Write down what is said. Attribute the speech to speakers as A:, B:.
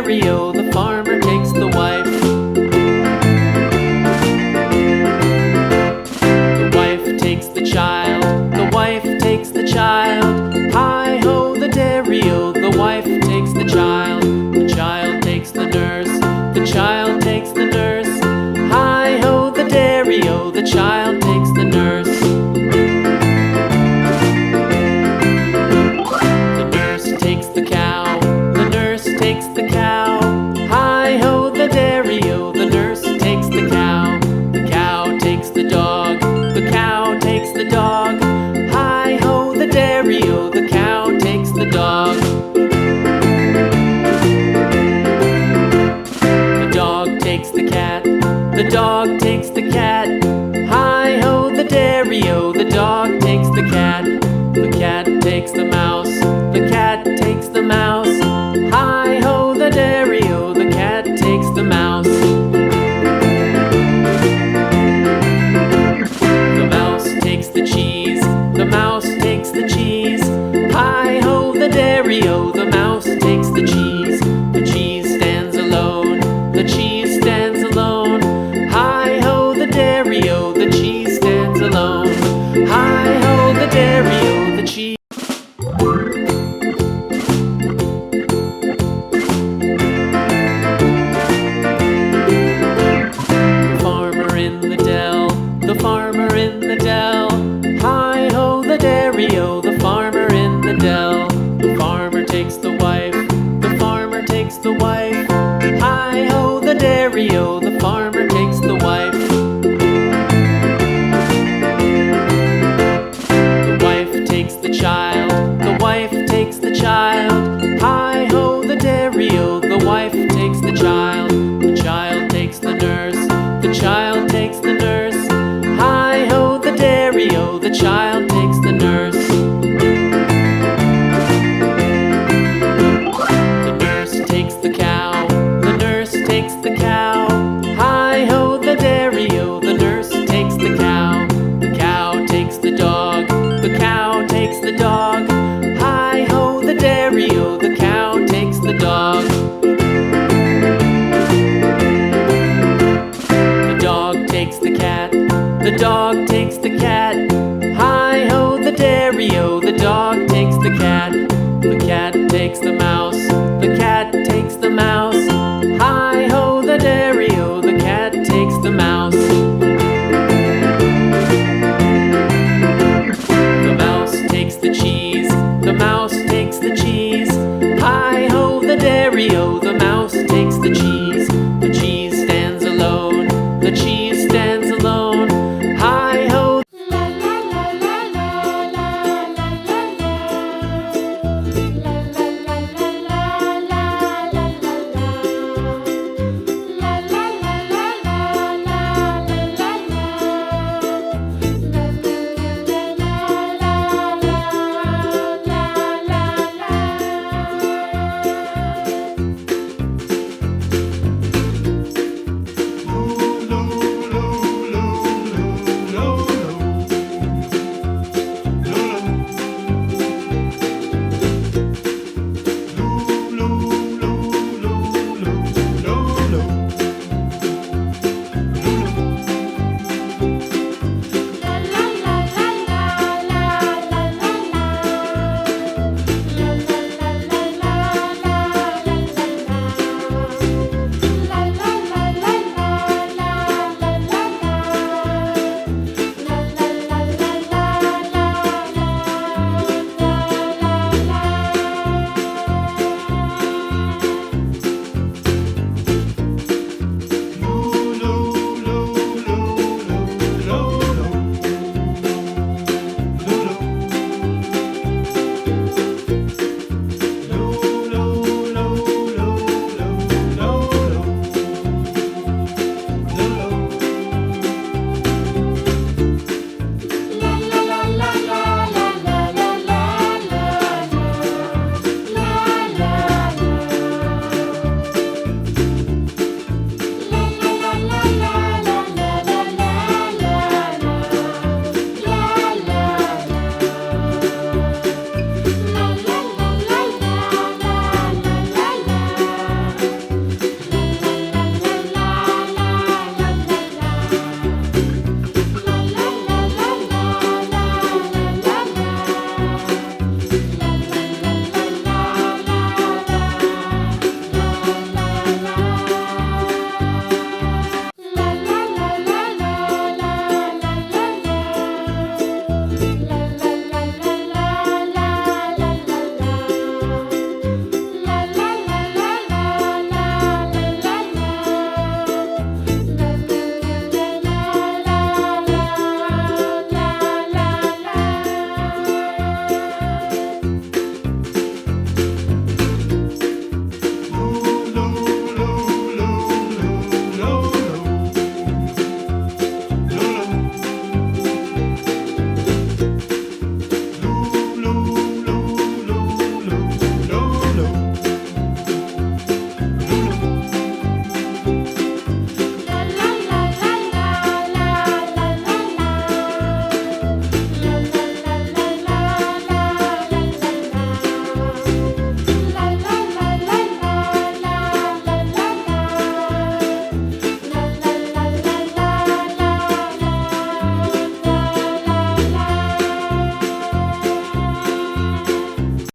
A: stereo, the farmer takes the wife. The wife takes the child, the wife takes the child. Hi-ho, the dairy-o, the wife takes the child. The child takes the nurse, the child takes the nurse. Hi-ho, the dairy-o, the child takes the nurse. The nurse takes the cow, the nurse takes the cow. Hi-ho, the dairy-o, the nurse takes the cow. The cow takes the dog, the cow takes the dog. Hi-ho, the dairy-o, the cow takes the dog. The dog takes the cat, the dog takes the cat. Hi-ho, the dairy-o, the dog takes the cat. The cat takes the mouse, the cat takes the mouse. Hi-ho, the dairy-o, the cat takes the mouse. The mouse takes the cheese, the mouse takes the cheese. Hi-ho, the dairy-o, the mouse takes the cheese. The cheese stands alone, the cheese stands alone. Hi-ho, the dairy-o, the cheese stands alone. Hi-ho, the dairy-o, the cheese. The farmer in the dell, the farmer in the dell. Hi-ho, the dairy-o, the farmer in the dell. The farmer takes the wife, the farmer takes the wife. Hi-ho, the dairy-o, the farmer takes the wife. The wife takes the child, the wife takes the child. Hi-ho, the dairy-o, the wife takes the child. The child takes the nurse, cow. Hi-ho the dairy-o, the nurse takes the cow. The cow takes the dog, the cow takes the dog. Hi-ho the dairy-o, the cow takes the dog. The dog takes the cat, the dog takes the cat. Hi-ho the dairy-o, the dog takes the cat. The cat takes the